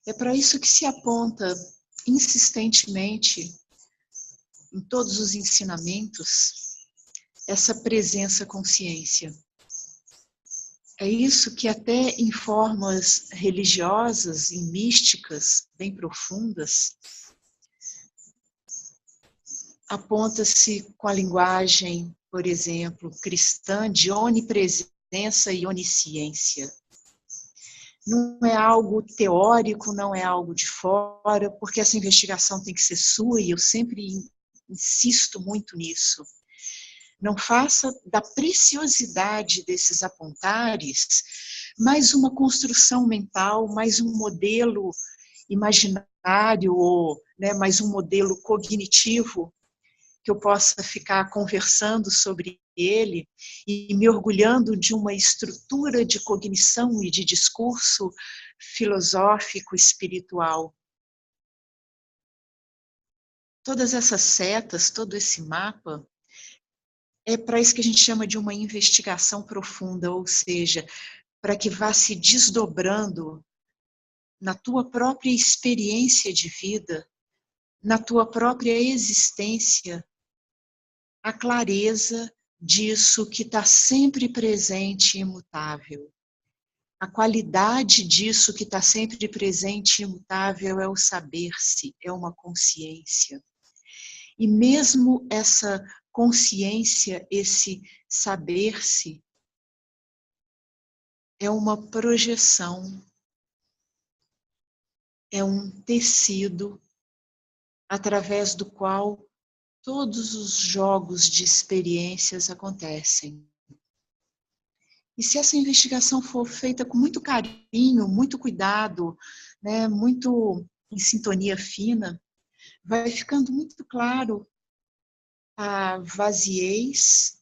É para isso que se aponta insistentemente em todos os ensinamentos essa presença consciência. É isso que até em formas religiosas e místicas bem profundas aponta-se com a linguagem, por exemplo, cristã de onipresença e onisciência. Não é algo teórico, não é algo de fora, porque essa investigação tem que ser sua e eu sempre insisto muito nisso. Não faça da preciosidade desses apontares mais uma construção mental, mais um modelo imaginário, ou mais um modelo cognitivo que eu possa ficar conversando sobre ele e me orgulhando de uma estrutura de cognição e de discurso filosófico, espiritual. Todas essas setas, todo esse mapa, é para isso que a gente chama de uma investigação profunda, ou seja, para que vá se desdobrando na tua própria experiência de vida, na tua própria existência, a clareza disso que está sempre presente e imutável. A qualidade disso que está sempre presente e imutável é o saber-se, é uma consciência. E mesmo essa consciência, esse saber-se, é uma projeção, é um tecido através do qual todos os jogos de experiências acontecem. E se essa investigação for feita com muito carinho, muito cuidado, muito em sintonia fina, vai ficando muito claro a vaziez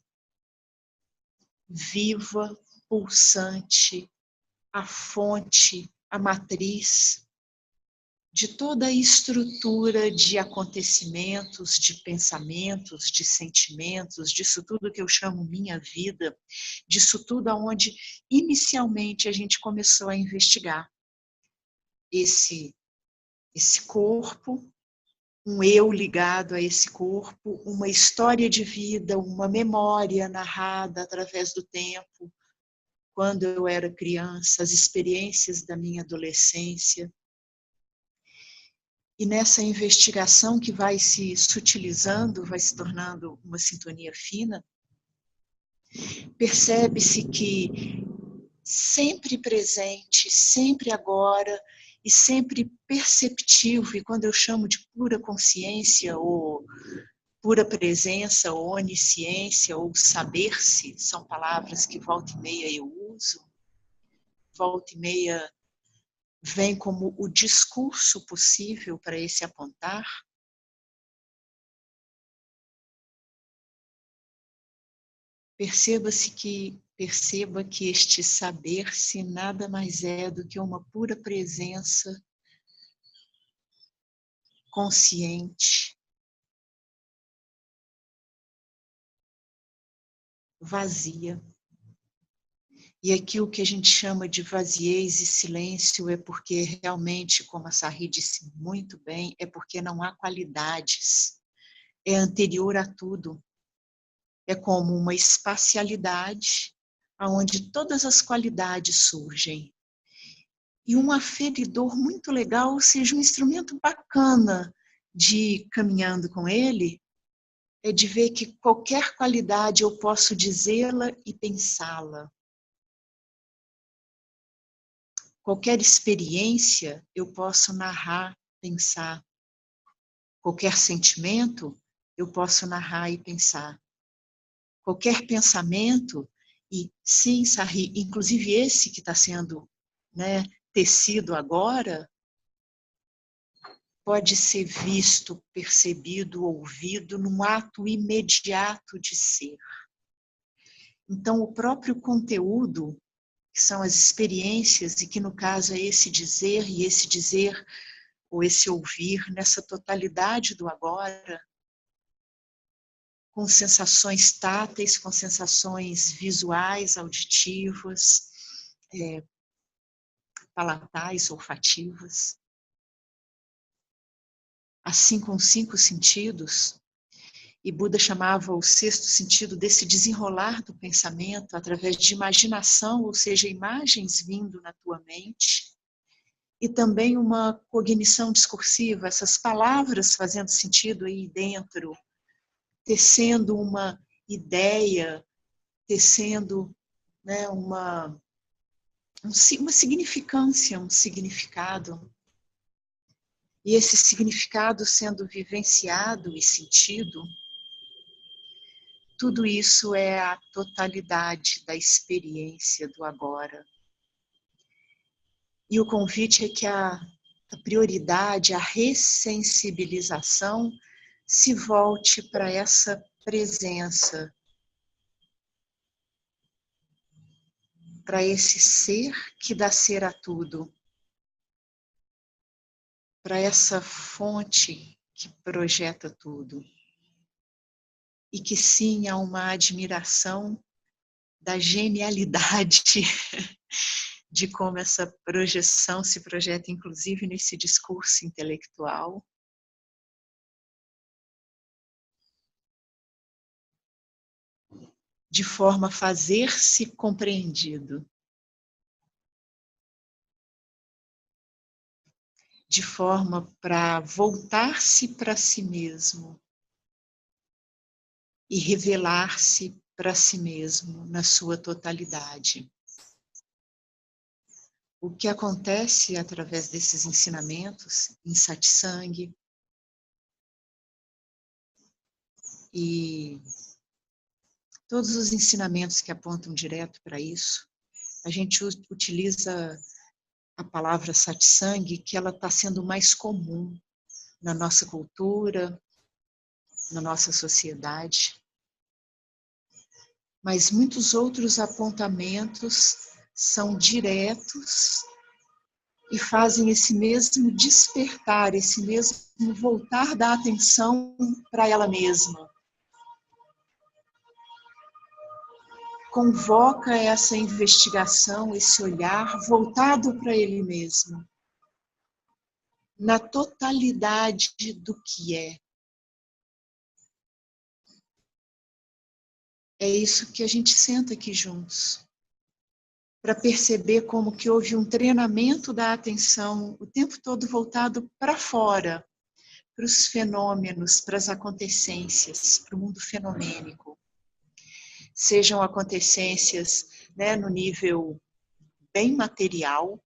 viva, pulsante, a fonte, a matriz de toda a estrutura de acontecimentos, de pensamentos, de sentimentos, disso tudo que eu chamo minha vida, disso tudo aonde inicialmente a gente começou a investigar esse corpo, um eu ligado a esse corpo, uma história de vida, uma memória narrada através do tempo, quando eu era criança, as experiências da minha adolescência. E nessa investigação que vai se sutilizando, vai se tornando uma sintonia fina, percebe-se que sempre presente, sempre agora e sempre perceptivo, e quando eu chamo de pura consciência, ou pura presença, ou onisciência, ou saber-se, são palavras que volta e meia eu uso, volta e meia vem como o discurso possível para esse apontar. Perceba que este saber-se nada mais é do que uma pura presença consciente, vazia. E aqui o que a gente chama de vaziez e silêncio é porque realmente, como a Sarri disse muito bem, é porque não há qualidades. É anterior a tudo. É como uma espacialidade onde todas as qualidades surgem. E um aferidor muito legal, ou seja, um instrumento bacana de ir caminhando com ele, é de ver que qualquer qualidade eu posso dizê-la e pensá-la. Qualquer experiência eu posso narrar, pensar. Qualquer sentimento eu posso narrar e pensar. Qualquer pensamento, e sim, Sarri, inclusive esse que está sendo tecido agora, pode ser visto, percebido, ouvido num ato imediato de ser. Então, o próprio conteúdo, que são as experiências, e que no caso é esse dizer, e esse dizer, ou esse ouvir, nessa totalidade do agora, com sensações táteis, com sensações visuais, auditivas, palatais, olfativas. assim com os 5 sentidos, e Buda chamava o 6º sentido desse desenrolar do pensamento através de imaginação, ou seja, imagens vindo na tua mente, e também uma cognição discursiva, essas palavras fazendo sentido aí dentro, tecendo uma ideia, tecendo, né, uma significância, um significado. E esse significado sendo vivenciado e sentido, tudo isso é a totalidade da experiência do agora. E o convite é que a prioridade, a ressensibilização, se volte para essa presença, para esse ser que dá ser a tudo, para essa fonte que projeta tudo. E que sim, há uma admiração da genialidade de como essa projeção se projeta, inclusive nesse discurso intelectual. De forma a fazer-se compreendido. De forma para voltar-se para si mesmo e revelar-se para si mesmo na sua totalidade. O que acontece através desses ensinamentos em satsang e todos os ensinamentos que apontam direto para isso, a gente utiliza a palavra satsang, que ela está sendo mais comum na nossa cultura, na nossa sociedade. Mas muitos outros apontamentos são diretos e fazem esse mesmo despertar, esse mesmo voltar da atenção para ela mesma. Convoca essa investigação, esse olhar voltado para ele mesmo, na totalidade do que é. É isso que a gente senta aqui juntos, para perceber como que houve um treinamento da atenção o tempo todo voltado para fora, para os fenômenos, para as acontecências, para o mundo fenomênico. Sejam acontecências, né, no nível bem material.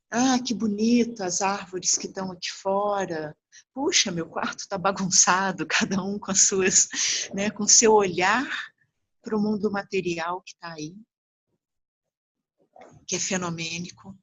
Ah, que bonito as árvores que estão aqui fora. Puxa, meu quarto está bagunçado, cada um com as suas, né, com seu olhar para o mundo material que está aí, que é fenomênico.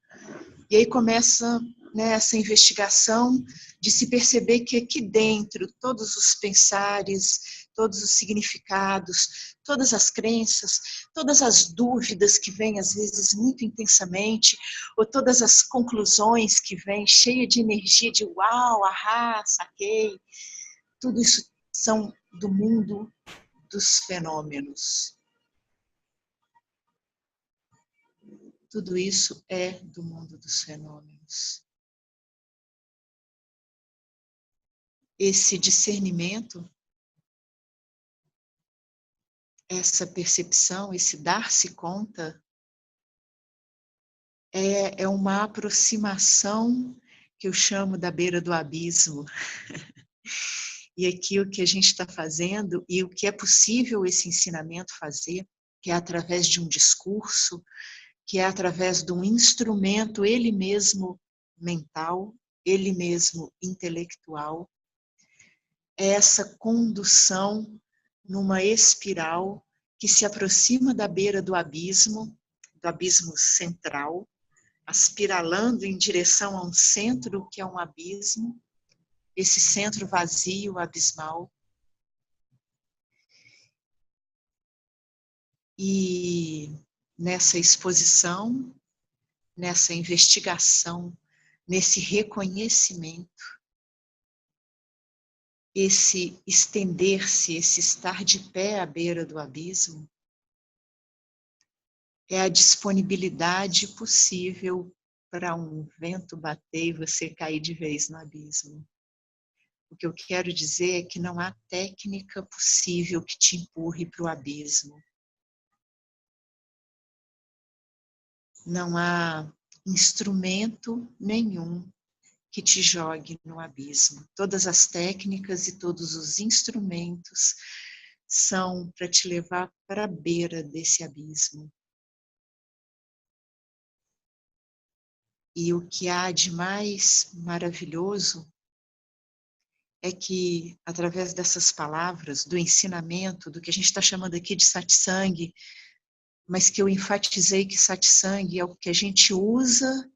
E aí começa, né, essa investigação de se perceber que aqui dentro todos os pensares, todos os significados, todas as crenças, todas as dúvidas que vêm às vezes muito intensamente, ou todas as conclusões que vêm cheia de energia de uau, ahá, saquei, tudo isso são do mundo dos fenômenos. Tudo isso é do mundo dos fenômenos. Esse discernimento, essa percepção, esse dar-se conta, é uma aproximação que eu chamo da beira do abismo. E aqui o que a gente está fazendo, e o que é possível esse ensinamento fazer, que é através de um discurso, que é através de um instrumento, ele mesmo mental, ele mesmo intelectual, é essa condução numa espiral que se aproxima da beira do abismo central, aspiralando em direção a um centro que é um abismo, esse centro vazio, abismal. E nessa exposição, nessa investigação, nesse reconhecimento, esse estender-se, esse estar de pé à beira do abismo, é a disponibilidade possível para um vento bater e você cair de vez no abismo. O que eu quero dizer é que não há técnica possível que te empurre para o abismo. Não há instrumento nenhum que te jogue no abismo. Todas as técnicas e todos os instrumentos são para te levar para a beira desse abismo. E o que há de mais maravilhoso é que, através dessas palavras, do ensinamento, do que a gente está chamando aqui de satsang, mas que eu enfatizei que satsang é o que a gente usa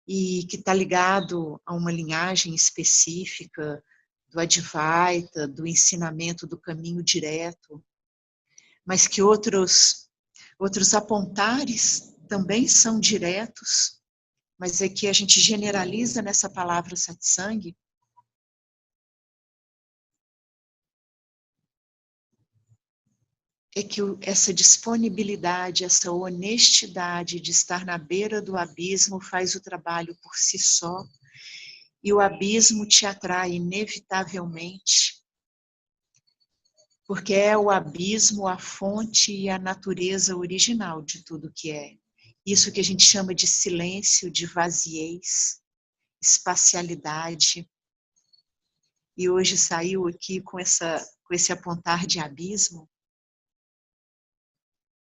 e que está ligado a uma linhagem específica do Advaita, do ensinamento do caminho direto, mas que outros apontares também são diretos, mas é que a gente generaliza nessa palavra satsang. É que essa disponibilidade, essa honestidade de estar na beira do abismo faz o trabalho por si só, e o abismo te atrai inevitavelmente, porque é o abismo a fonte e a natureza original de tudo que é. Isso que a gente chama de silêncio, de vaziez, espacialidade. E hoje saiu aqui com esse apontar de abismo.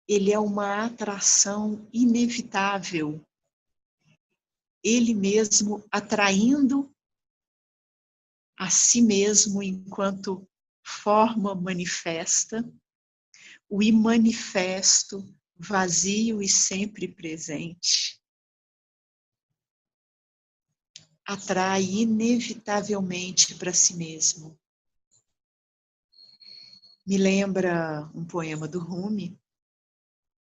Ele é uma atração inevitável. Ele mesmo atraindo a si mesmo enquanto forma manifesta, o imanifesto, vazio e sempre presente. Atrai inevitavelmente para si mesmo. Me lembra um poema do Rumi,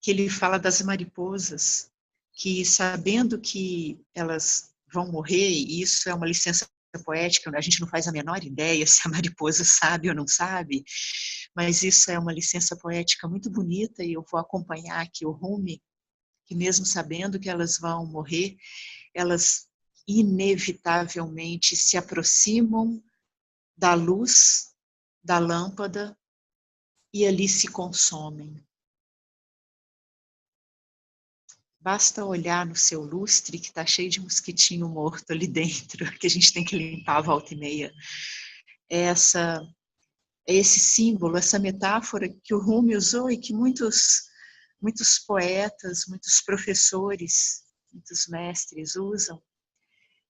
que ele fala das mariposas, que sabendo que elas vão morrer, e isso é uma licença poética, a gente não faz a menor ideia se a mariposa sabe ou não sabe, mas isso é uma licença poética muito bonita e eu vou acompanhar aqui o Rumi, que mesmo sabendo que elas vão morrer, elas inevitavelmente se aproximam da luz da lâmpada e ali se consomem. Basta olhar no seu lustre que está cheio de mosquitinho morto ali dentro, que a gente tem que limpar a volta e meia. É esse símbolo, essa metáfora que o Rumi usou e que muitos poetas, muitos professores, muitos mestres usam,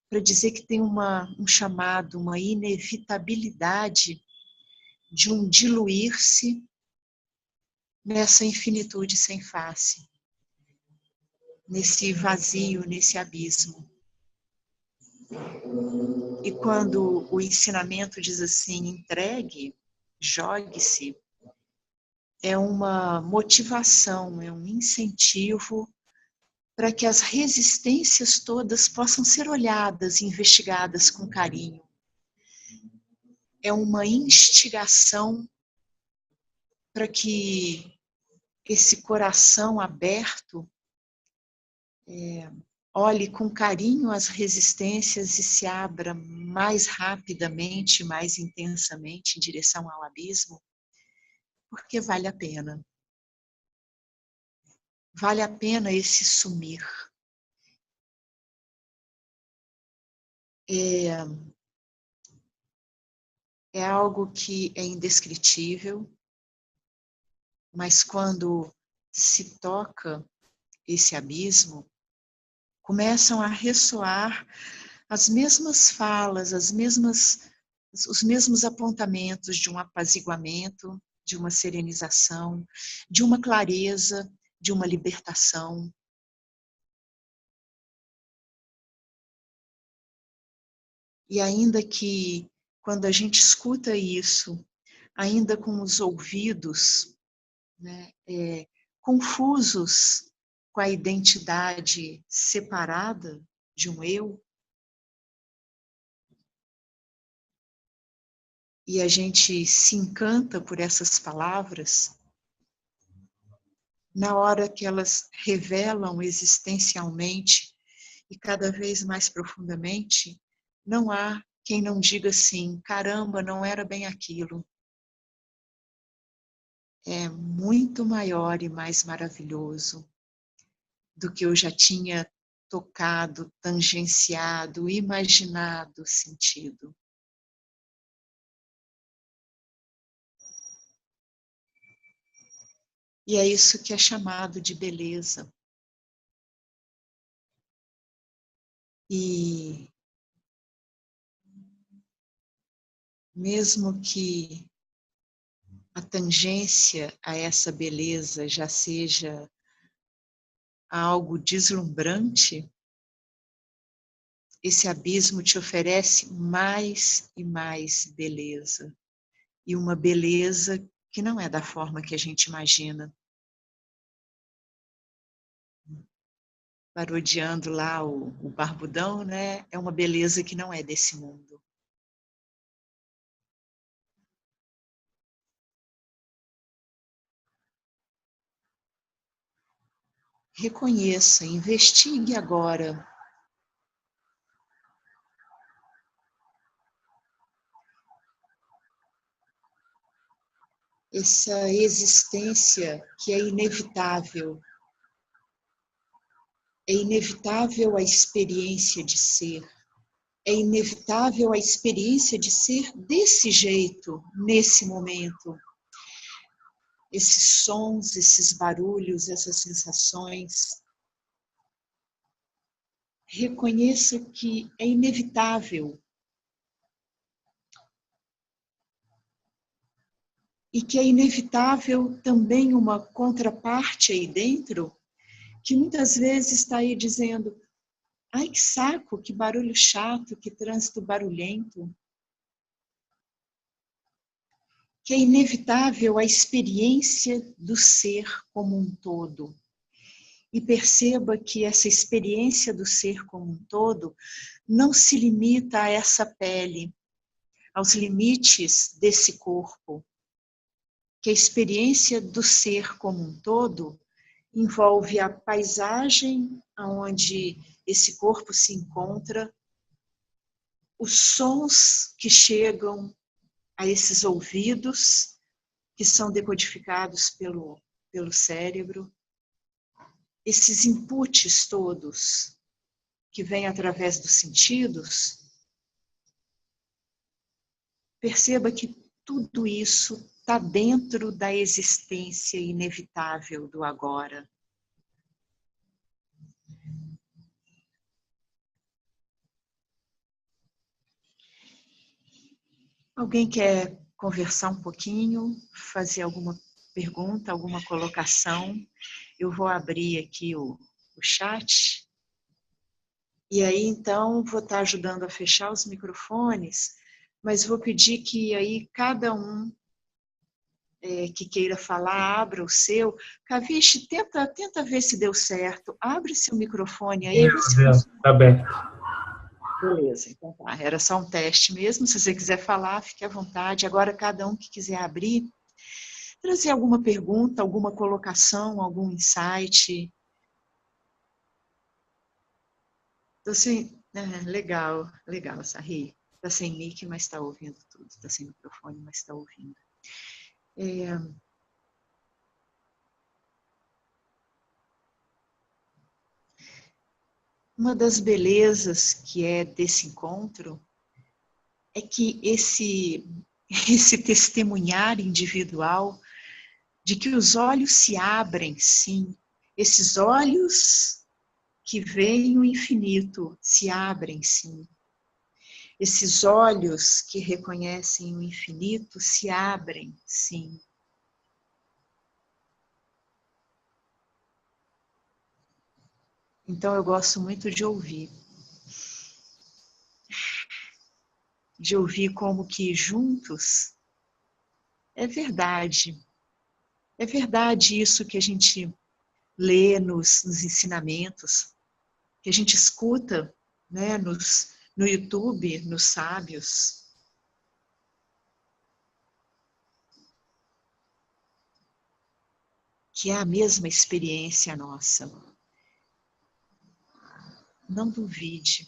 para dizer que tem um chamado, uma inevitabilidade de um diluir-se nessa infinitude sem face, nesse vazio, nesse abismo. E quando o ensinamento diz assim, entregue, jogue-se, é uma motivação, é um incentivo para que as resistências todas possam ser olhadas e investigadas com carinho. É uma instigação para que esse coração aberto olhe com carinho as resistências e se abra mais rapidamente, mais intensamente em direção ao abismo, porque vale a pena. Vale a pena esse sumir. É algo que é indescritível, mas quando se toca esse abismo, começam a ressoar as mesmas falas, os mesmos apontamentos de um apaziguamento, de uma serenização, de uma clareza, de uma libertação. E ainda que, quando a gente escuta isso, ainda com os ouvidos, né, confusos com a identidade separada de um eu, e a gente se encanta por essas palavras, na hora que elas revelam existencialmente e cada vez mais profundamente, não há quem não diga assim, caramba, não era bem aquilo. É muito maior e mais maravilhoso do que eu já tinha tocado, tangenciado, imaginado, sentido. E é isso que é chamado de beleza. E mesmo que a tangência a essa beleza já seja algo deslumbrante, esse abismo te oferece mais e mais beleza. E uma beleza que não é da forma que a gente imagina. Parodiando lá o Barbudão, né? É uma beleza que não é desse mundo. Reconheça, investigue agora. Essa existência que é inevitável. É inevitável a experiência de ser. É inevitável a experiência de ser desse jeito, nesse momento. Esses sons, esses barulhos, essas sensações. Reconheça que é inevitável. E que é inevitável também uma contraparte aí dentro, que muitas vezes está aí dizendo, ai que saco, que barulho chato, que trânsito barulhento. Que é inevitável a experiência do ser como um todo. E perceba que essa experiência do ser como um todo não se limita a essa pele, aos limites desse corpo. Que a experiência do ser como um todo envolve a paisagem onde esse corpo se encontra, os sons que chegam a esses ouvidos, que são decodificados pelo cérebro, esses inputs todos que vêm através dos sentidos, perceba que tudo isso está dentro da existência inevitável do agora. Alguém quer conversar um pouquinho, fazer alguma pergunta, alguma colocação? Eu vou abrir aqui o chat. E aí, então, vou estar ajudando a fechar os microfones, mas vou pedir que aí cada um que queira falar, abra o seu. Caviche, tenta ver se deu certo. Abre seu microfone aí, vê se funciona. Tá bem. Beleza, então tá. Era só um teste mesmo. Se você quiser falar, fique à vontade. Agora, cada um que quiser abrir, trazer alguma pergunta, alguma colocação, algum insight. Legal, legal, Sarri. Está sem mic, mas está ouvindo tudo. Está sem microfone, mas está ouvindo. Uma das belezas que é desse encontro é que esse testemunhar individual de que os olhos se abrem, sim, esses olhos que veem o infinito se abrem, sim. Esses olhos que reconhecem o infinito se abrem, sim. Então eu gosto muito de ouvir. De ouvir como que juntos é verdade. É verdade isso que a gente lê nos ensinamentos, que a gente escuta, né, no YouTube, nos sábios. Que é a mesma experiência nossa. Não duvide.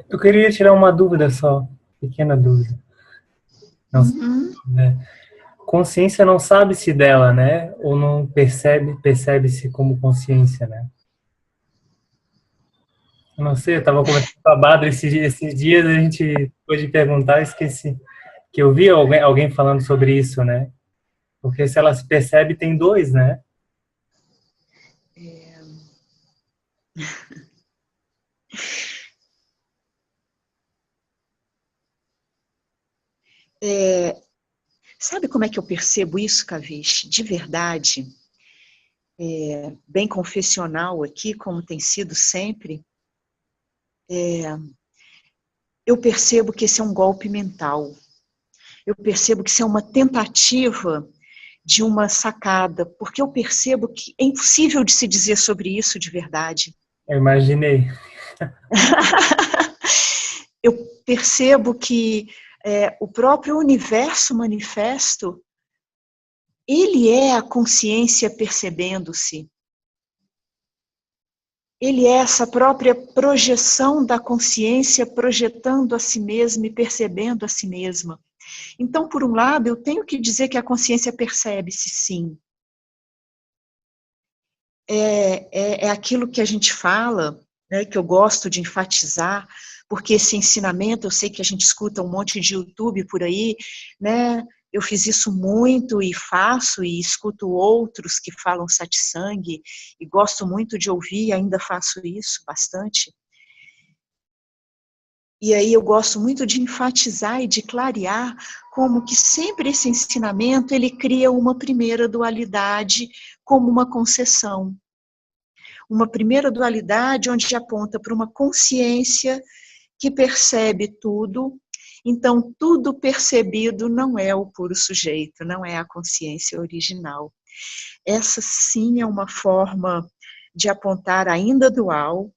Eu queria tirar uma dúvida só, pequena dúvida. Não, Uhum. né? Consciência não sabe-se dela, né? Ou não percebe-se como consciência, né? Eu não sei, eu estava conversando com a Badra esses dias, a gente pôde perguntar, eu esqueci. Que eu vi alguém falando sobre isso, né? Porque se ela se percebe, tem dois, né? Sabe como é que eu percebo isso, Kavish? De verdade, bem confessional aqui, como tem sido sempre, eu percebo que esse é um golpe mental. Eu percebo que isso é uma tentativa de uma sacada, porque eu percebo que é impossível de se dizer sobre isso de verdade. Eu imaginei. Eu percebo que o próprio universo manifesto, ele é a consciência percebendo-se. Ele é essa própria projeção da consciência projetando a si mesma e percebendo a si mesma. Então, por um lado, eu tenho que dizer que a consciência percebe-se, sim. É aquilo que a gente fala, né, que eu gosto de enfatizar, porque esse ensinamento, eu sei que a gente escuta um monte de YouTube por aí, né? Eu fiz isso muito e faço, e escuto outros que falam satsang, e gosto muito de ouvir, ainda faço isso bastante. E aí eu gosto muito de enfatizar e de clarear como que sempre esse ensinamento, ele cria uma primeira dualidade como uma concessão. Uma primeira dualidade onde aponta para uma consciência que percebe tudo, então tudo percebido não é o puro sujeito, não é a consciência original. Essa sim é uma forma de apontar ainda dual,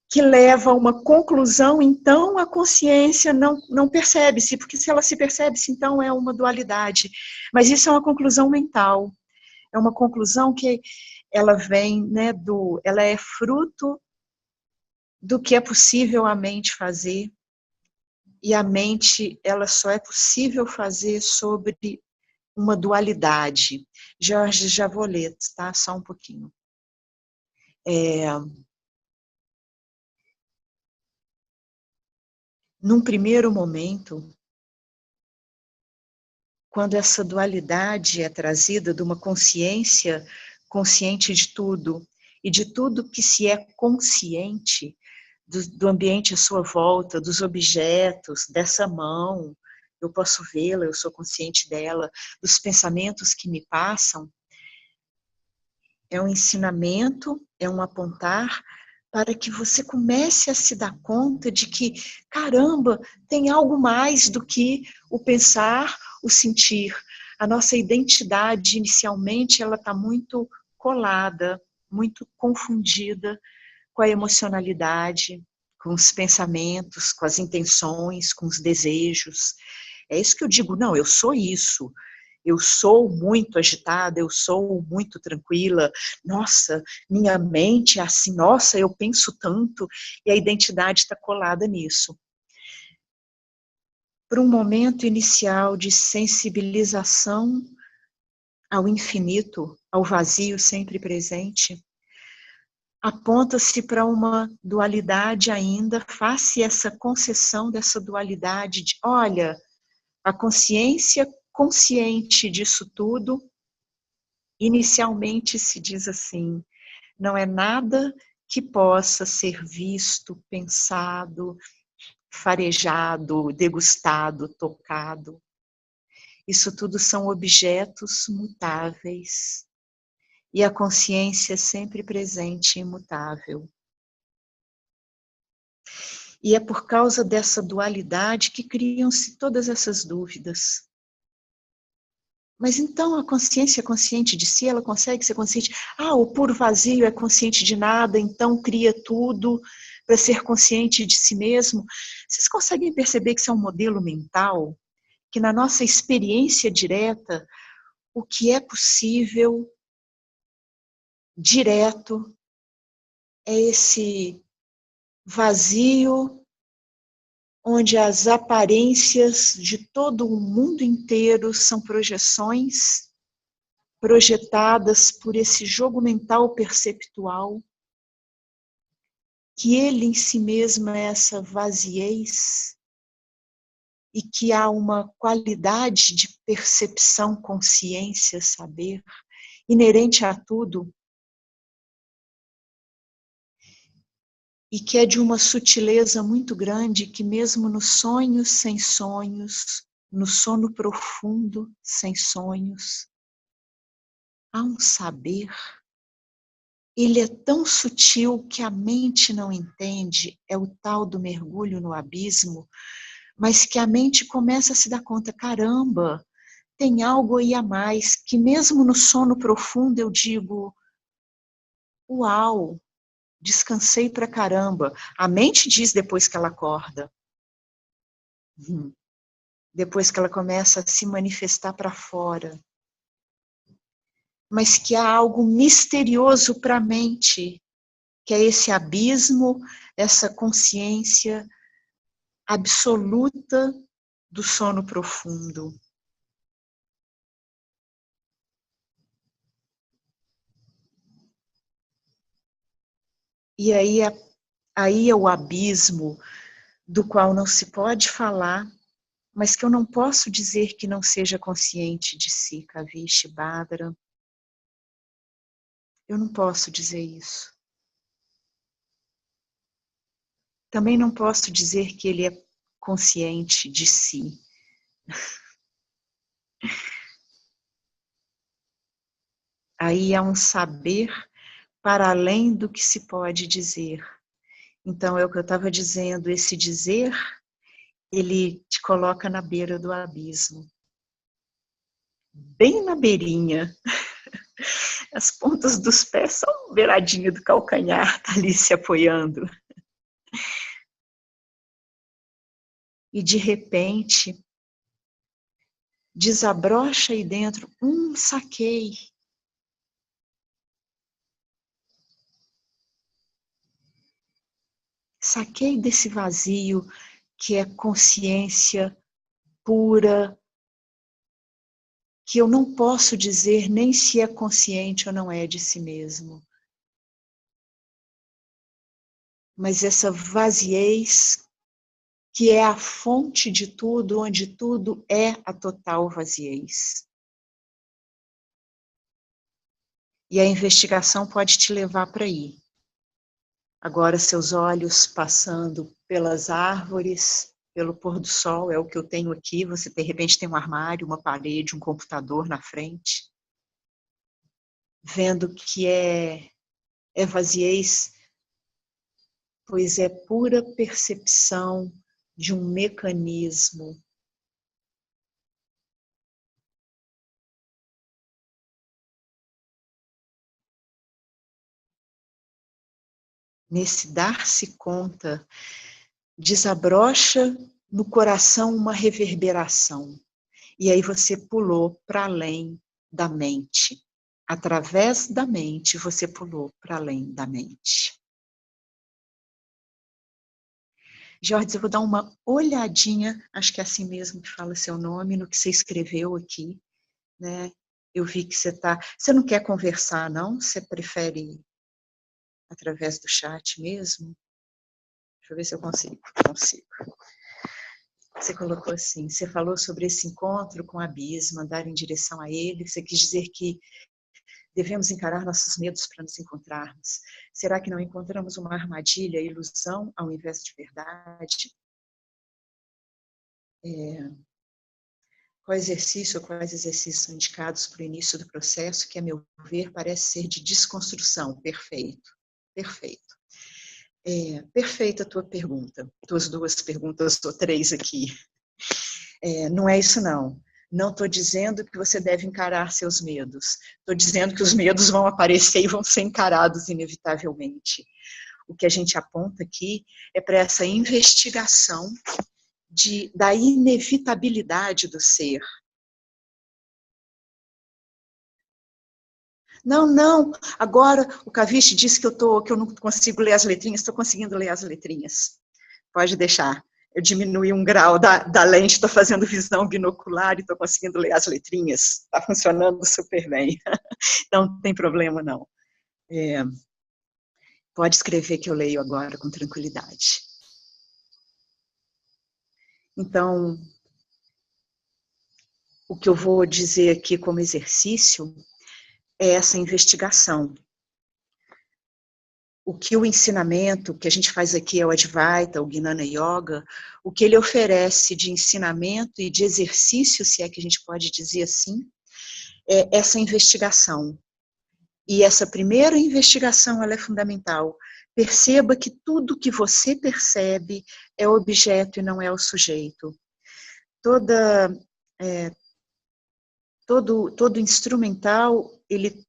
que leva a uma conclusão, então a consciência não percebe-se, porque se ela se percebe-se, então é uma dualidade. Mas isso é uma conclusão mental, é uma conclusão que ela vem, né, ela é fruto do que é possível a mente fazer, e a mente, ela só é possível fazer sobre uma dualidade. Jorge, já vou ler, tá? Só um pouquinho. Num primeiro momento, quando essa dualidade é trazida de uma consciência consciente de tudo, e de tudo que se é consciente, do ambiente à sua volta, dos objetos, dessa mão, eu posso vê-la, eu sou consciente dela, dos pensamentos que me passam, é um ensinamento, é um apontar para que você comece a se dar conta de que, caramba, tem algo mais do que o pensar, o sentir. A nossa identidade, inicialmente, ela está muito colada, muito confundida com a emocionalidade, com os pensamentos, com as intenções, com os desejos. É isso que eu digo, não, eu sou isso. Eu sou muito agitada, eu sou muito tranquila, nossa, minha mente é assim, nossa, eu penso tanto, e a identidade está colada nisso. Por um momento inicial de sensibilização ao infinito, ao vazio sempre presente, aponta-se para uma dualidade ainda, faz-se essa concessão dessa dualidade de, olha, a consciência consciente disso tudo, inicialmente se diz assim, não é nada que possa ser visto, pensado, farejado, degustado, tocado. Isso tudo são objetos mutáveis. E a consciência é sempre presente e imutável. E é por causa dessa dualidade que criam-se todas essas dúvidas. Mas então a consciência é consciente de si, ela consegue ser consciente. Ah, o puro vazio é consciente de nada, então cria tudo para ser consciente de si mesmo. Vocês conseguem perceber que isso é um modelo mental? Que na nossa experiência direta, o que é possível, direto, é esse vazio onde as aparências de todo o mundo inteiro são projeções projetadas por esse jogo mental perceptual, que ele em si mesmo é essa vaziez e que há uma qualidade de percepção, consciência, saber, inerente a tudo, e que é de uma sutileza muito grande, que mesmo nos sonhos sem sonhos, no sono profundo sem sonhos, há um saber. Ele é tão sutil que a mente não entende, é o tal do mergulho no abismo, mas que a mente começa a se dar conta, caramba, tem algo aí a mais, que mesmo no sono profundo eu digo, uau, descansei pra caramba. A mente diz depois que ela acorda. Depois que ela começa a se manifestar para fora. Mas que há algo misterioso para a mente, que é esse abismo, essa consciência absoluta do sono profundo. E aí é o abismo do qual não se pode falar, mas que eu não posso dizer que não seja consciente de si, Kavishi Bhadra. Eu não posso dizer isso. Também não posso dizer que ele é consciente de si. Aí há um saber para além do que se pode dizer. Então, é o que eu estava dizendo, esse dizer, ele te coloca na beira do abismo. Bem na beirinha. As pontas dos pés são beiradinha do calcanhar, tá ali se apoiando. E de repente, desabrocha aí dentro, saquei. Saquei desse vazio que é consciência pura, que eu não posso dizer nem se é consciente ou não é de si mesmo. Mas essa vaziez que é a fonte de tudo, onde tudo é a total vaziez. E a investigação pode te levar para aí. Agora seus olhos passando pelas árvores, pelo pôr do sol, é o que eu tenho aqui, você de repente tem um armário, uma parede, um computador na frente, vendo que é vaziez, pois é pura percepção de um mecanismo. Nesse dar-se conta, desabrocha no coração uma reverberação. E aí você pulou para além da mente. Através da mente, você pulou para além da mente. Jorge, eu vou dar uma olhadinha, acho que é assim mesmo que fala seu nome, no que você escreveu aqui, né? Eu vi que você não quer conversar, não? Você prefere através do chat mesmo? Deixa eu ver se eu consigo. Você colocou assim, você falou sobre esse encontro com o abismo, andar em direção a ele, você quis dizer que devemos encarar nossos medos para nos encontrarmos. Será que não encontramos uma armadilha, ilusão, ao invés de verdade? Quais exercícios são indicados para o início do processo, que, a meu ver, parece ser de desconstrução? Perfeito. Perfeita a tua pergunta, tuas duas perguntas, ou três aqui. Não é isso não. Não estou dizendo que você deve encarar seus medos. Estou dizendo que os medos vão aparecer e vão ser encarados inevitavelmente. O que a gente aponta aqui é para essa investigação da inevitabilidade do ser. Não, agora o Kavishi disse que eu não consigo ler as letrinhas, estou conseguindo ler as letrinhas. Pode deixar. eu diminui um grau da lente, estou fazendo visão binocular e estou conseguindo ler as letrinhas. Está funcionando super bem. Não tem problema, não. Pode escrever que eu leio agora com tranquilidade. Então, o que eu vou dizer aqui como exercício é essa investigação. O que o ensinamento que a gente faz aqui é o Advaita, o Gnana Yoga, o que ele oferece de ensinamento e de exercício, se é que a gente pode dizer assim, é essa investigação. E essa primeira investigação, ela é fundamental. Perceba que tudo que você percebe é o objeto e não é o sujeito. Todo instrumental, ele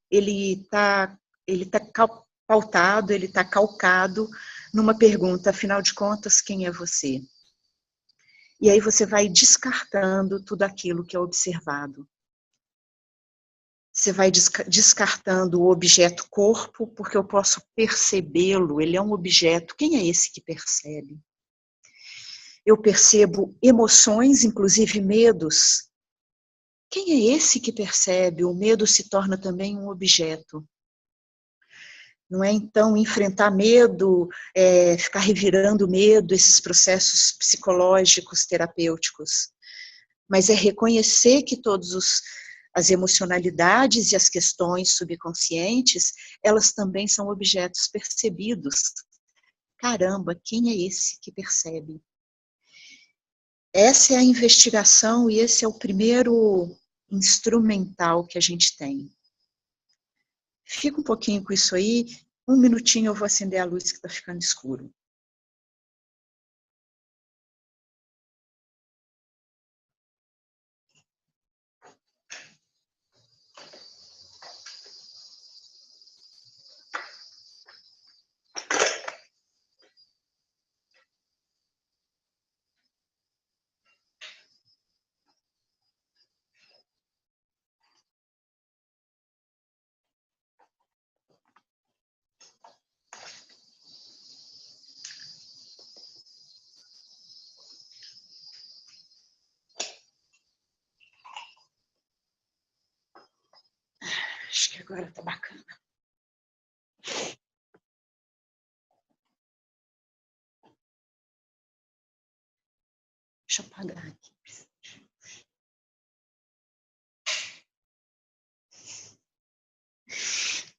está pautado, ele está calcado numa pergunta, afinal de contas, quem é você? E aí você vai descartando tudo aquilo que é observado. Você vai descartando o objeto corpo, porque eu posso percebê-lo, ele é um objeto. Quem é esse que percebe? Eu percebo emoções, inclusive medos. Quem é esse que percebe? O medo se torna também um objeto. Não é, então, enfrentar medo, ficar revirando medo, esses processos psicológicos, terapêuticos. Mas é reconhecer que as emocionalidades e as questões subconscientes, elas também são objetos percebidos. Caramba, quem é esse que percebe? Essa é a investigação e esse é o primeiro instrumental que a gente tem. Fica um pouquinho com isso aí, um minutinho eu vou acender a luz que está ficando escuro. Acho que agora está bacana. Deixa eu apagar aqui.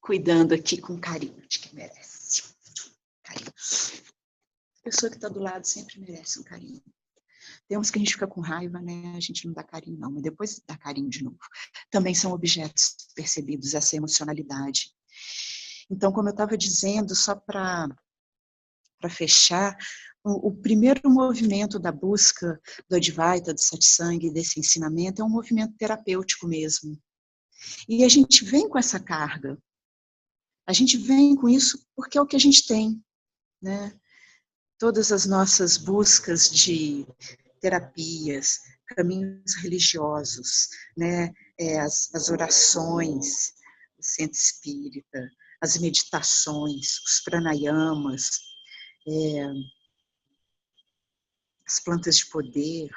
Cuidando aqui com carinho de quem merece. Carinho. A pessoa que está do lado sempre merece um carinho. Tem uns que a gente fica com raiva, né? A gente não dá carinho, não, mas depois dá carinho de novo. Também são objetos percebidos, essa emocionalidade. Então, como eu estava dizendo, só para fechar, o primeiro movimento da busca do Advaita, do Satsang, desse ensinamento, é um movimento terapêutico mesmo. E a gente vem com essa carga. A gente vem com isso porque é o que a gente tem, né? Todas as nossas buscas de terapias, caminhos religiosos, né? As orações, o centro espírita, as meditações, os pranayamas, as plantas de poder,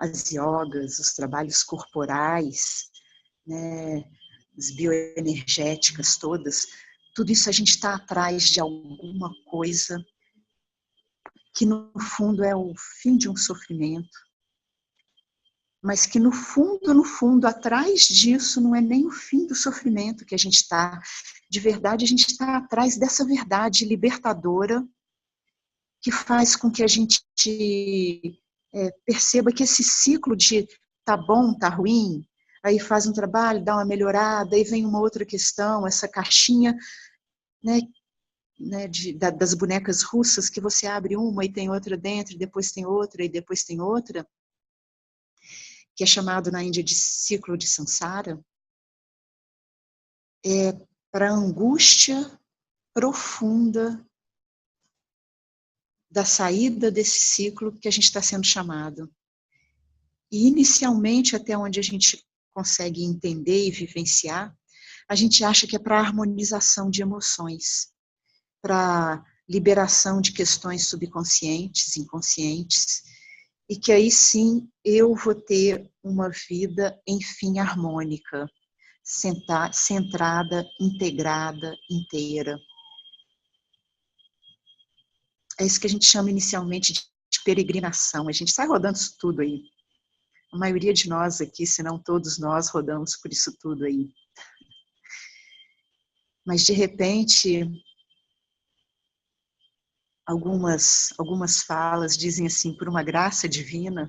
as yogas, os trabalhos corporais, né? As bioenergéticas todas, tudo isso a gente está atrás de alguma coisa que no fundo é o fim de um sofrimento, mas que no fundo, atrás disso não é nem o fim do sofrimento que a gente está. De verdade, a gente está atrás dessa verdade libertadora que faz com que a gente perceba que esse ciclo de tá bom, tá ruim, aí faz um trabalho, dá uma melhorada, aí vem uma outra questão, essa caixinha, né, das bonecas russas, que você abre uma e tem outra dentro, e depois tem outra, e depois tem outra, que é chamado na Índia de ciclo de Sansara, para a angústia profunda da saída desse ciclo que a gente está sendo chamado. E inicialmente, até onde a gente consegue entender e vivenciar, a gente acha que é para a harmonização de emoções, para liberação de questões subconscientes, inconscientes, e que aí sim eu vou ter uma vida, enfim, harmônica, centrada, integrada, inteira. É isso que a gente chama inicialmente de peregrinação. A gente sai rodando isso tudo aí. A maioria de nós aqui, se não todos nós, rodamos por isso tudo aí. Mas, de repente, algumas falas dizem assim, por uma graça divina,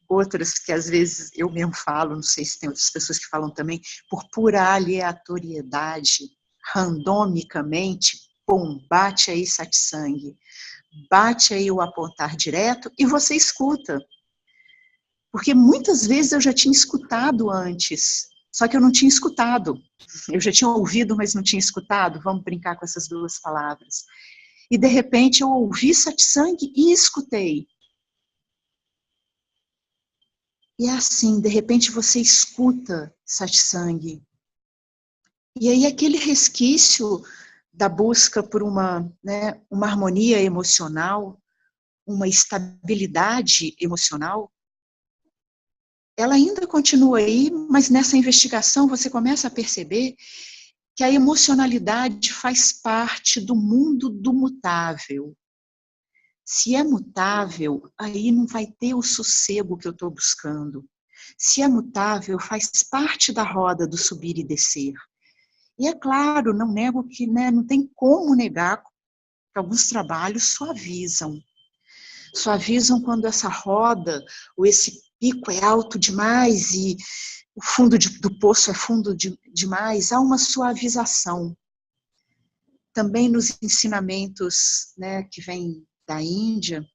outras que às vezes eu mesmo falo, não sei se tem outras pessoas que falam também, por pura aleatoriedade, randomicamente, pum, bate aí satsang, bate aí o apontar direto e você escuta. Porque muitas vezes eu já tinha escutado antes, só que eu não tinha escutado. Eu já tinha ouvido, mas não tinha escutado. Vamos brincar com essas duas palavras. E de repente eu ouvi satsang e escutei. E é assim, de repente você escuta satsang. E aí aquele resquício da busca por uma harmonia emocional, uma estabilidade emocional, ela ainda continua aí, mas nessa investigação você começa a perceber que a emocionalidade faz parte do mundo do mutável. Se é mutável, aí não vai ter o sossego que eu estou buscando. Se é mutável, faz parte da roda do subir e descer. E é claro, não nego que não tem como negar que alguns trabalhos suavizam. Suavizam quando essa roda, ou esse pico é alto demais e o fundo do poço é fundo demais, há uma suavização. Também nos ensinamentos que vêm da Índia,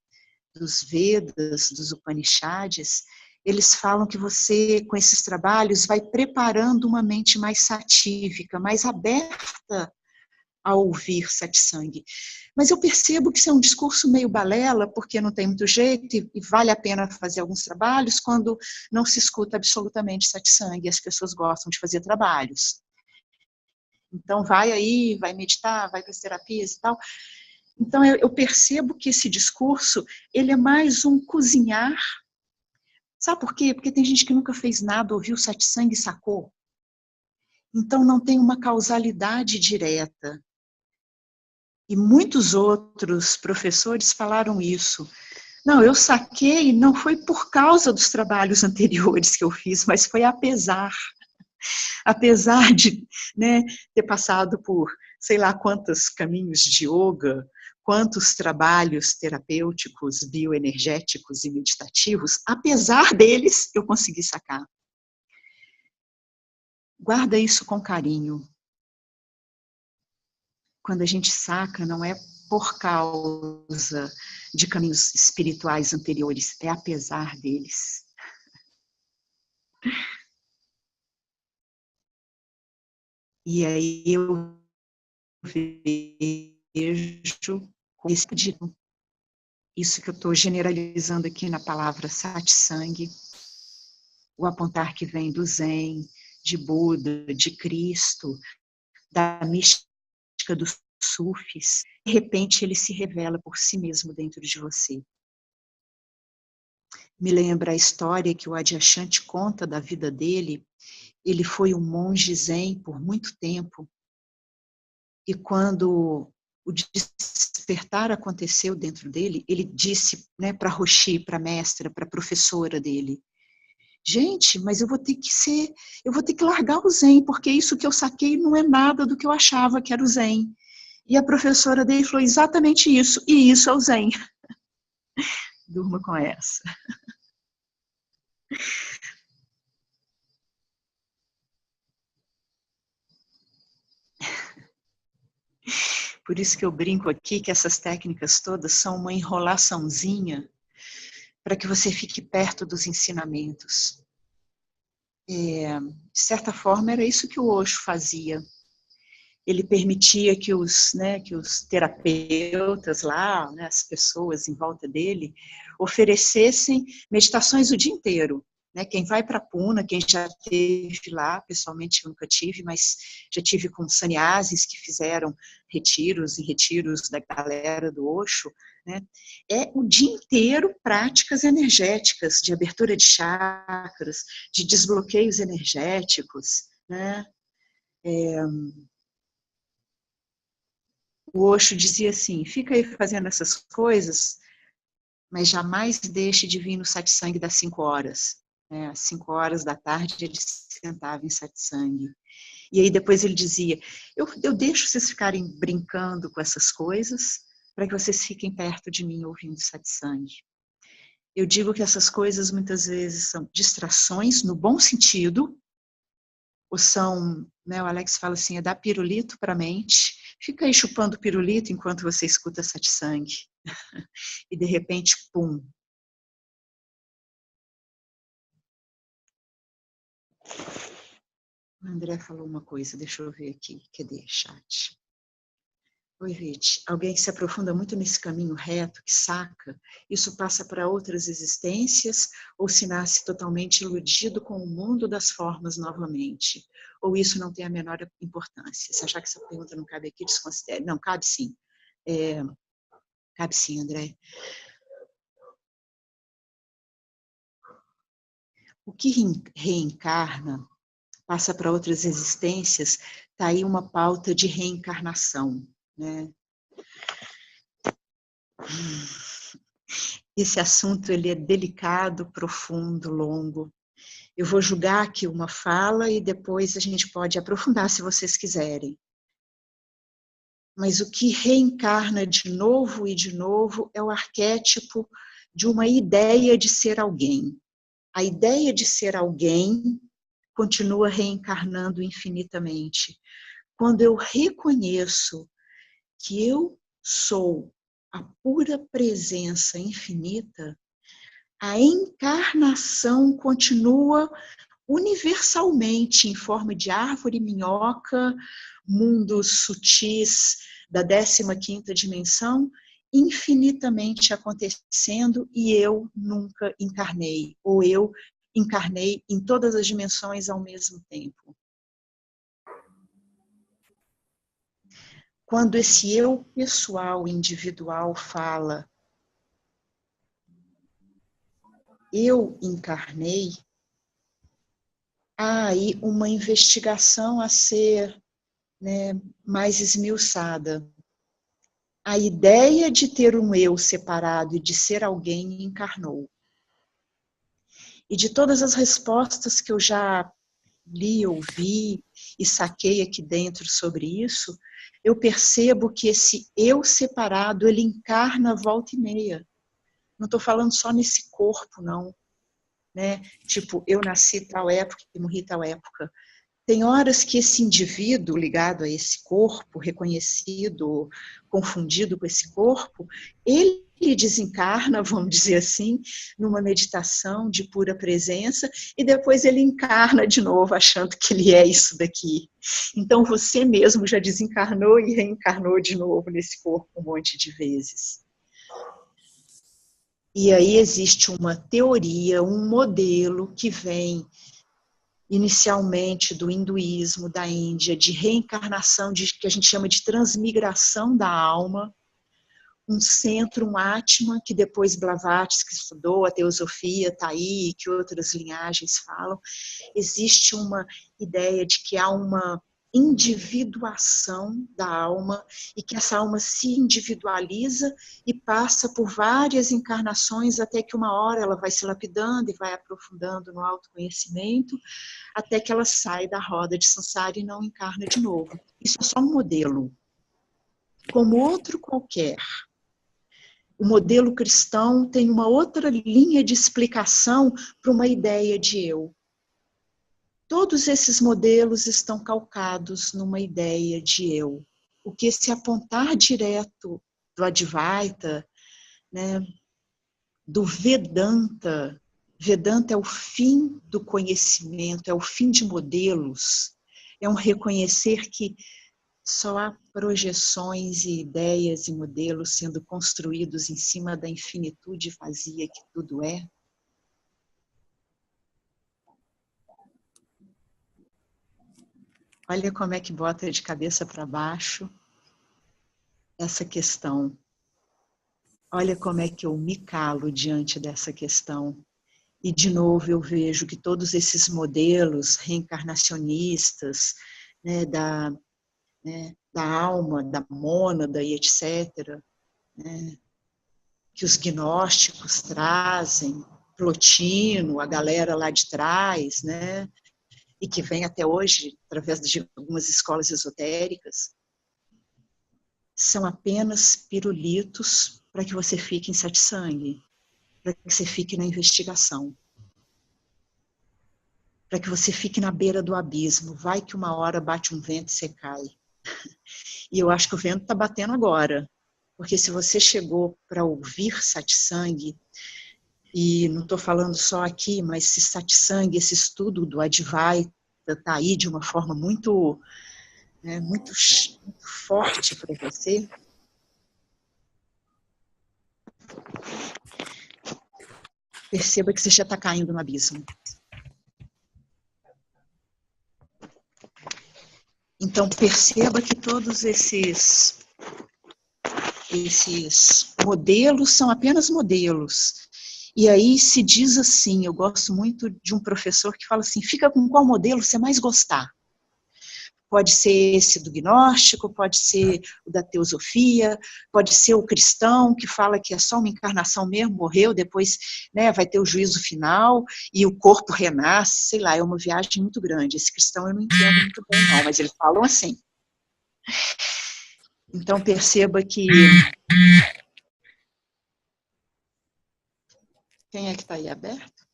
dos Vedas, dos Upanishads, eles falam que você, com esses trabalhos, vai preparando uma mente mais satívica, mais aberta a ouvir satsang. Mas eu percebo que isso é um discurso meio balela, porque não tem muito jeito e vale a pena fazer alguns trabalhos quando não se escuta absolutamente satsang e as pessoas gostam de fazer trabalhos. Então vai aí, vai meditar, vai para as terapias e tal. Então eu percebo que esse discurso, ele é mais um cozinhar. Sabe por quê? Porque tem gente que nunca fez nada, ouviu satsang e sacou. Então não tem uma causalidade direta. E muitos outros professores falaram isso. Não, eu saquei, não foi por causa dos trabalhos anteriores que eu fiz, mas foi apesar de ter passado por sei lá quantos caminhos de yoga, quantos trabalhos terapêuticos, bioenergéticos e meditativos, apesar deles, eu consegui sacar. Guarda isso com carinho. Quando a gente saca, não é por causa de caminhos espirituais anteriores, é apesar deles. E aí eu vejo com esse pedido, isso que eu estou generalizando aqui na palavra satsang, o apontar que vem do Zen, de Buda, de Cristo, da mística dos sufis, de repente ele se revela por si mesmo dentro de você. Me lembra a história que o Adyashanti conta da vida dele. Ele foi um monge zen por muito tempo. E quando o despertar aconteceu dentro dele, ele disse para Roshi, para a mestra, para a professora dele, gente, mas eu vou ter que largar o zen, porque isso que eu saquei não é nada do que eu achava que era o zen. E a professora dele falou exatamente isso, e isso é o zen. Durma com essa. Por isso que eu brinco aqui que essas técnicas todas são uma enrolaçãozinha para que você fique perto dos ensinamentos. De certa forma, era isso que o Osho fazia. Ele permitia que os terapeutas lá, as pessoas em volta dele, oferecessem meditações o dia inteiro. né? Quem vai para Puna, quem já esteve lá, pessoalmente eu nunca tive, mas já tive com sannyasis que fizeram retiros e retiros da galera do Osho, né? É o dia inteiro práticas energéticas, de abertura de chakras, de desbloqueios energéticos, né? O Osho dizia assim, fica aí fazendo essas coisas, mas jamais deixe de vir no satsang das 5 horas. Às 5 horas da tarde ele sentava em satsang. E aí depois ele dizia, eu deixo vocês ficarem brincando com essas coisas para que vocês fiquem perto de mim ouvindo satsang. Eu digo que essas coisas muitas vezes são distrações no bom sentido, ou são, né, o Alex fala assim, é dar pirulito para a mente, fica aí chupando pirulito enquanto você escuta satsang. E de repente, pum. O André falou uma coisa, deixa eu ver aqui, cadê o chat? Oi, Vite. Alguém que se aprofunda muito nesse caminho reto, que saca, isso passa para outras existências, ou se nasce totalmente iludido com o mundo das formas novamente? Ou isso não tem a menor importância? Se achar que essa pergunta não cabe aqui, desconsidere. Não, cabe sim. Cabe sim, André. O que reencarna, passa para outras existências, está aí uma pauta de reencarnação, né? Esse assunto ele é delicado, profundo, longo. Eu vou julgar aqui uma fala e depois a gente pode aprofundar se vocês quiserem. Mas o que reencarna de novo e de novo é o arquétipo de uma ideia de ser alguém. A ideia de ser alguém continua reencarnando infinitamente. Quando eu reconheço que eu sou a pura presença infinita, a encarnação continua universalmente em forma de árvore, minhoca, mundos sutis da 15ª dimensão, infinitamente acontecendo e eu nunca encarnei, ou eu encarnei em todas as dimensões ao mesmo tempo. Quando esse eu pessoal, individual fala, eu encarnei, há aí uma investigação a ser, né, mais esmiuçada. A ideia de ter um eu separado e de ser alguém encarnou. E de todas as respostas que eu já li, ouvi e saquei aqui dentro sobre isso, eu percebo que esse eu separado, ele encarna volta e meia. Não estou falando só nesse corpo, não. Né? Tipo, eu nasci tal época e morri tal época. Tem horas que esse indivíduo ligado a esse corpo, reconhecido, confundido com esse corpo, ele desencarna, vamos dizer assim, numa meditação de pura presença, e depois ele encarna de novo, achando que ele é isso daqui. Então você mesmo já desencarnou e reencarnou de novo nesse corpo um monte de vezes. E aí existe uma teoria, um modelo que vem inicialmente do hinduísmo, da Índia, de reencarnação, que a gente chama de transmigração da alma, um centro, um Atma, que depois Blavatsky estudou, a teosofia está aí, que outras linhagens falam. Existe uma ideia de que há uma individuação da alma e que essa alma se individualiza e passa por várias encarnações até que uma hora ela vai se lapidando e vai aprofundando no autoconhecimento até que ela sai da roda de samsara e não encarna de novo. Isso é só um modelo. Como outro qualquer. O modelo cristão tem uma outra linha de explicação para uma ideia de eu. Todos esses modelos estão calcados numa ideia de eu. O que se apontar direto do Advaita, né, do Vedanta, Vedanta é o fim do conhecimento, é o fim de modelos, é um reconhecer que só há projeções e ideias e modelos sendo construídos em cima da infinitude vazia que tudo é. Olha como é que bota de cabeça para baixo essa questão. Olha como é que eu me calo diante dessa questão. E, de novo, eu vejo que todos esses modelos reencarnacionistas, né, da alma, da mônada e etc., né, que os gnósticos trazem, Plotino, a galera lá de trás, né, e que vem até hoje através de algumas escolas esotéricas, são apenas pirulitos para que você fique em satsang, para que você fique na investigação, para que você fique na beira do abismo. Vai que uma hora bate um vento e você cai. E eu acho que o vento está batendo agora, porque se você chegou para ouvir satsang, e não estou falando só aqui, mas se satsang, esse estudo do Advaita, está aí de uma forma muito, né, muito forte para você, perceba que você já está caindo no abismo. Então, perceba que todos esses modelos são apenas modelos. E aí se diz assim, eu gosto muito de um professor que fala assim, fica com qual modelo você mais gostar. Pode ser esse do gnóstico, pode ser o da teosofia, pode ser o cristão, que fala que é só uma encarnação mesmo, morreu, depois, né, vai ter o juízo final e o corpo renasce, sei lá, é uma viagem muito grande. Esse cristão eu não entendo muito bem não, mas eles falam assim. Então perceba que... Quem é que está aí aberto?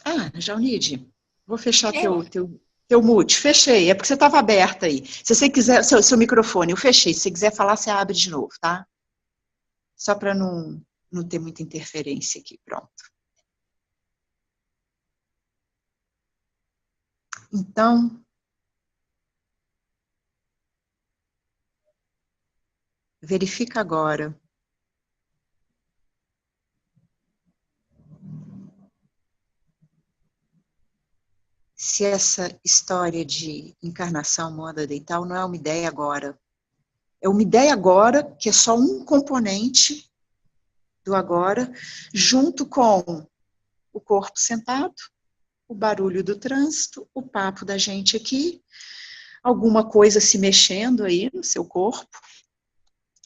Ah, Jaunide, vou fechar teu mute. Fechei, é porque você estava aberta aí. Se você quiser, seu microfone, eu fechei. Se você quiser falar, você abre de novo, tá? Só para não ter muita interferência aqui, pronto. Então, verifica agora se essa história de encarnação, mônada e tal não é uma ideia agora. É uma ideia agora, que é só um componente do agora, junto com o corpo sentado, o barulho do trânsito, o papo da gente aqui, alguma coisa se mexendo aí no seu corpo,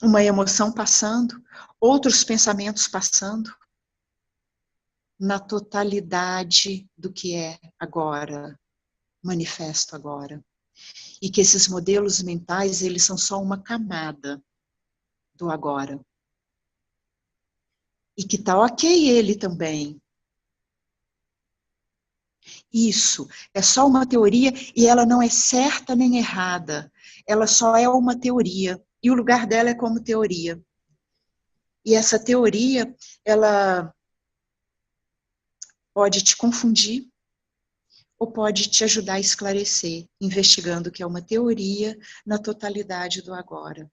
uma emoção passando, outros pensamentos passando, na totalidade do que é agora, manifesto agora. E que esses modelos mentais, eles são só uma camada do agora. E que tá ok ele também. Isso, é só uma teoria e ela não é certa nem errada. Ela só é uma teoria. E o lugar dela é como teoria. E essa teoria, ela pode te confundir ou pode te ajudar a esclarecer, investigando que é uma teoria na totalidade do agora.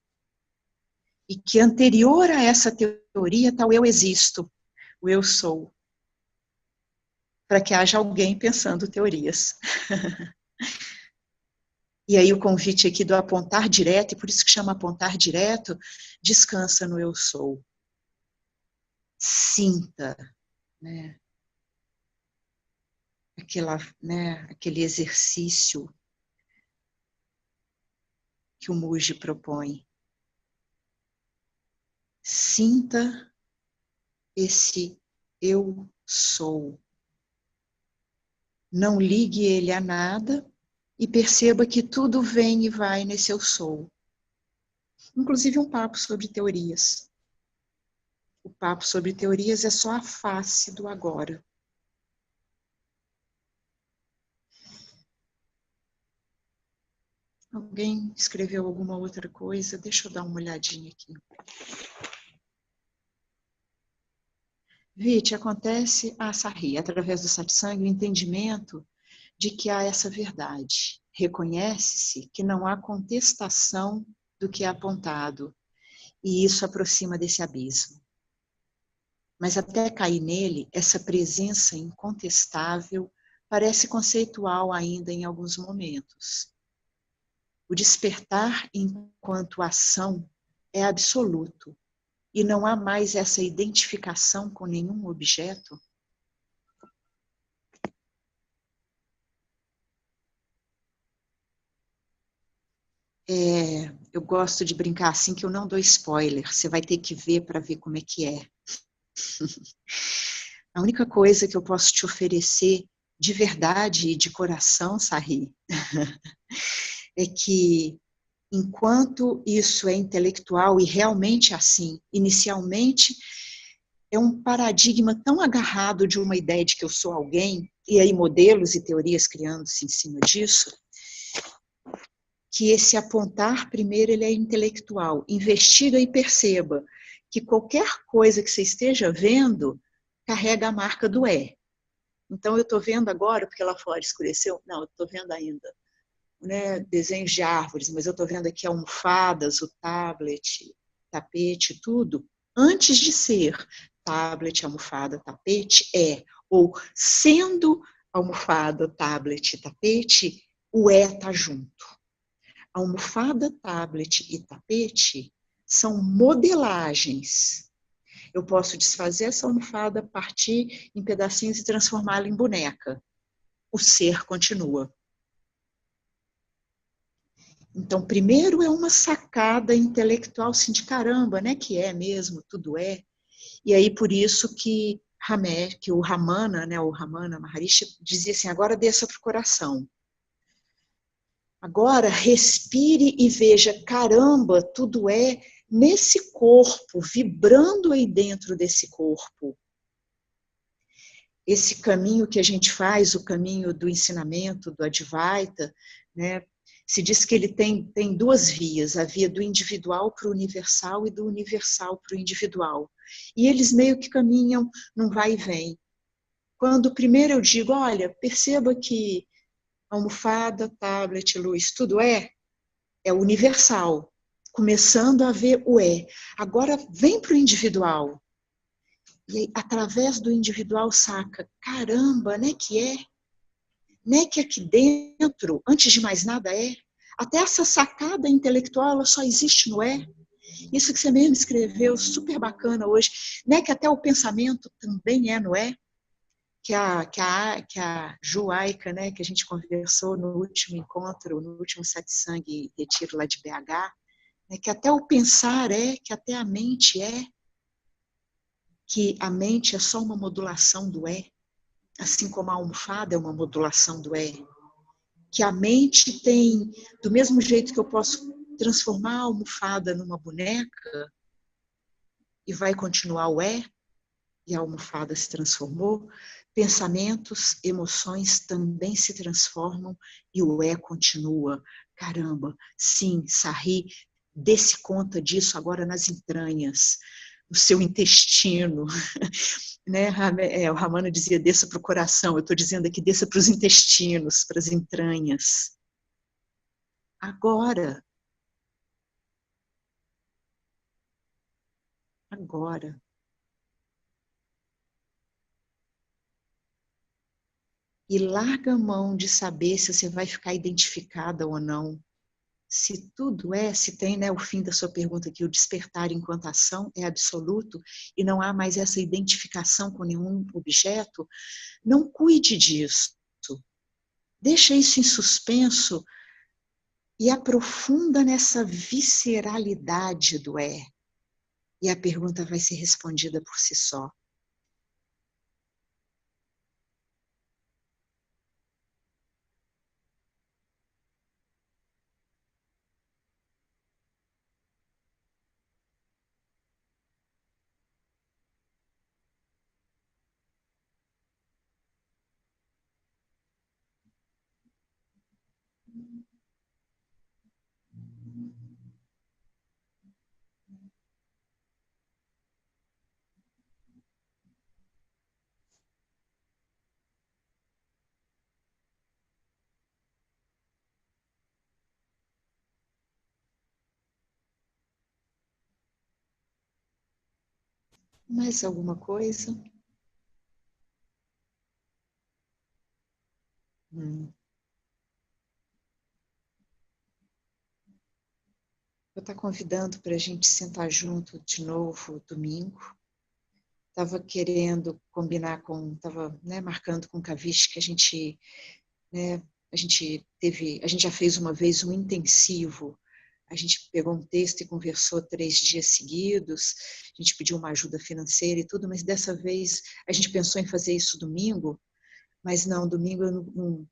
E que anterior a essa teoria está o eu existo, o eu sou. Para que haja alguém pensando teorias. E aí o convite aqui do apontar direto, e por isso que chama apontar direto, descansa no eu sou. Sinta, né, aquele exercício que o Muji propõe. Sinta esse eu sou. Não ligue ele a nada e perceba que tudo vem e vai nesse eu sou. Inclusive um papo sobre teorias. O papo sobre teorias é só a face do agora. Alguém escreveu alguma outra coisa? Deixa eu dar uma olhadinha aqui. Vite, acontece a sarri, através do satsang, o entendimento de que há essa verdade. Reconhece-se que não há contestação do que é apontado, e isso aproxima desse abismo. Mas até cair nele, essa presença incontestável parece conceitual ainda em alguns momentos. O despertar enquanto ação é absoluto e não há mais essa identificação com nenhum objeto. Eu gosto de brincar assim que eu não dou spoiler, você vai ter que ver para ver como é que é. A única coisa que eu posso te oferecer de verdade e de coração, Sarri, é que enquanto isso é intelectual e realmente assim, inicialmente é um paradigma tão agarrado de uma ideia de que eu sou alguém, e aí modelos e teorias criando-se em cima disso, que esse apontar primeiro ele é intelectual. Investiga e perceba que qualquer coisa que você esteja vendo carrega a marca do é. Então eu estou vendo agora, porque lá fora escureceu, não, eu estou vendo ainda, né, desenhos de árvores, mas eu estou vendo aqui almofadas, o tablet, tapete, tudo, antes de ser tablet, almofada, tapete, ou sendo almofada, tablet, tapete, o está junto. Almofada, tablet e tapete são modelagens. Eu posso desfazer essa almofada, partir em pedacinhos e transformá-la em boneca. O ser continua. Então, primeiro é uma sacada intelectual, assim, de caramba, né? Que é mesmo, tudo é. E aí, por isso que que o Ramana, né? O Ramana Maharishi dizia assim, agora desça para o coração. Agora, respire e veja, caramba, tudo é nesse corpo, vibrando aí dentro desse corpo. Esse caminho que a gente faz, o caminho do ensinamento, do Advaita, né? Se diz que ele tem duas vias, a via do individual para o universal e do universal para o individual. E eles meio que caminham num vai e vem. Quando primeiro eu digo, olha, perceba que almofada, tablet, luz, tudo é universal, começando a ver o é. Agora vem para o individual. E aí, através do individual saca, caramba, né que é? Né que aqui dentro, antes de mais nada é? Até essa sacada intelectual, ela só existe no é. Isso que você mesmo escreveu, super bacana hoje. Né que até o pensamento também é no é? Que a Juaica, né, que a gente conversou no último encontro, no último satsang retiro lá de BH, né, que até o pensar que até a mente que a mente é só uma modulação do assim como a almofada é uma modulação do que a mente tem, do mesmo jeito que eu posso transformar a almofada numa boneca e vai continuar o e a almofada se transformou, pensamentos, emoções também se transformam e o continua. Caramba, sim, Sarri, dê-se conta disso agora nas entranhas, no seu intestino. Né? O Ramana dizia, desça para o coração, eu estou dizendo aqui, desça para os intestinos, para as entranhas. Agora. Agora. E larga a mão de saber se você vai ficar identificada ou não. Se tudo se tem, né, o fim da sua pergunta aqui, o despertar enquanto ação é absoluto e não há mais essa identificação com nenhum objeto, não cuide disso. Deixa isso em suspenso e aprofunda nessa visceralidade do e a pergunta vai ser respondida por si só. Mais alguma coisa? Vou estar convidando para a gente sentar junto de novo domingo. Estava querendo combinar com, estava marcando com o Kavish que a gente já fez uma vez um intensivo. A gente pegou um texto e conversou 3 dias seguidos, a gente pediu uma ajuda financeira e tudo, mas dessa vez a gente pensou em fazer isso domingo, mas não, domingo eu não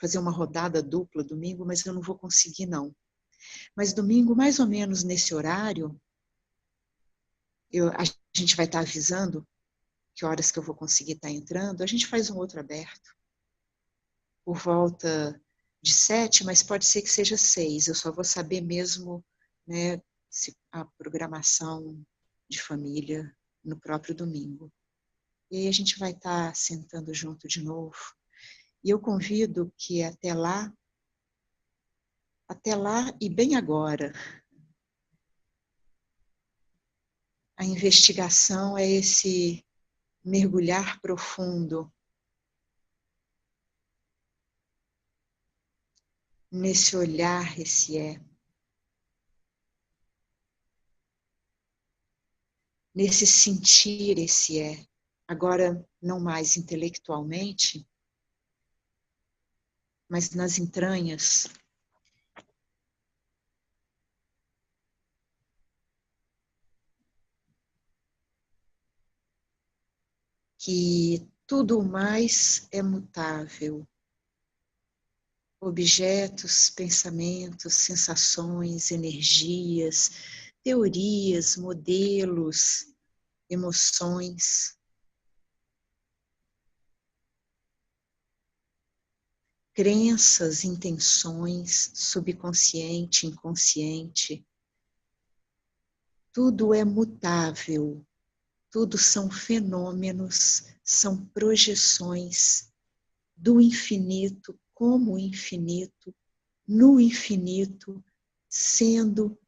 fazer uma rodada dupla domingo, mas eu não vou conseguir não. Mas domingo, mais ou menos nesse horário, a gente vai estar avisando que horas que eu vou conseguir estar entrando, a gente faz um outro aberto, por volta de 7, mas pode ser que seja 6. Eu só vou saber mesmo, se a programação de família no próprio domingo. E aí a gente vai estar sentando junto de novo. E eu convido que até lá e bem agora, a investigação é esse mergulhar profundo nesse olhar, esse nesse sentir, esse agora não mais intelectualmente, mas nas entranhas. Que tudo mais é mutável. Objetos, pensamentos, sensações, energias, teorias, modelos, emoções. Crenças, intenções, subconsciente, inconsciente. Tudo é mutável. Tudo são fenômenos, são projeções do infinito como infinito, no infinito, sendo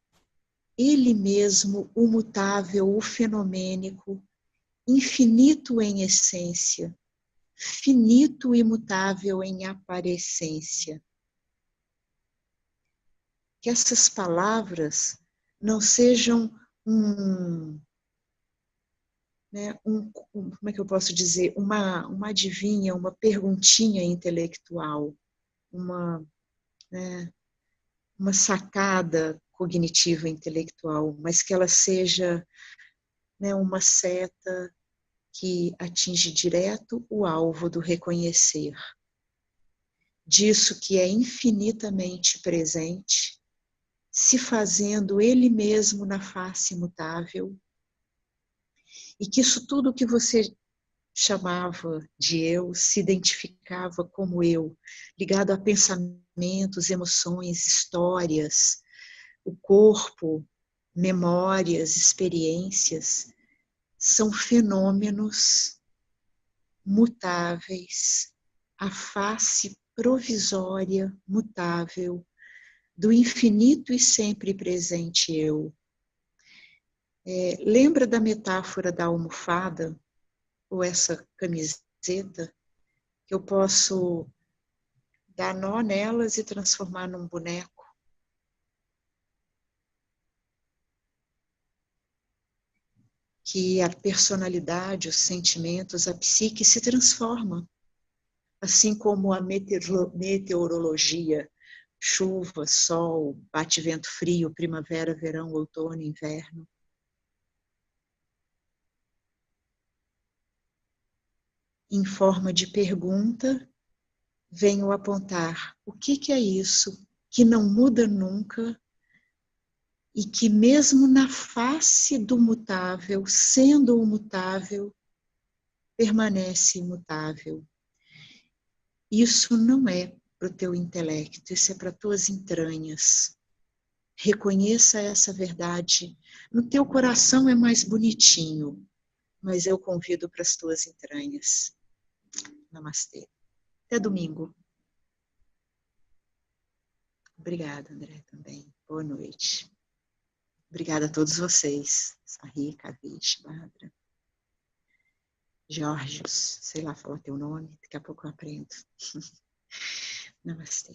ele mesmo o mutável, o fenomênico, infinito em essência, finito e mutável em aparência. Que essas palavras não sejam como é que eu posso dizer, uma adivinha, uma perguntinha intelectual, uma sacada cognitiva intelectual, mas que ela seja uma seta que atinge direto o alvo do reconhecer, disso que é infinitamente presente, se fazendo ele mesmo na face imutável, e que isso tudo que você chamava de eu, se identificava como eu, ligado a pensamentos, emoções, histórias, o corpo, memórias, experiências, são fenômenos mutáveis, a face provisória, mutável, do infinito e sempre presente eu. Lembra da metáfora da almofada, ou essa camiseta, que eu posso dar nó nelas e transformar num boneco? Que a personalidade, os sentimentos, a psique se transforma, assim como a meteorologia, chuva, sol, bate vento frio, primavera, verão, outono, inverno. Em forma de pergunta, venho apontar o que é isso que não muda nunca e que mesmo na face do mutável, sendo o mutável, permanece imutável. Isso não é para o teu intelecto, isso é para tuas entranhas. Reconheça essa verdade. No teu coração é mais bonitinho, mas eu convido para as tuas entranhas. Namastê. Até domingo. Obrigada, André, também. Boa noite. Obrigada a todos vocês. Sarri, Kavish, Bárbara. Georgios, sei lá falar teu nome, daqui a pouco eu aprendo. Namastê.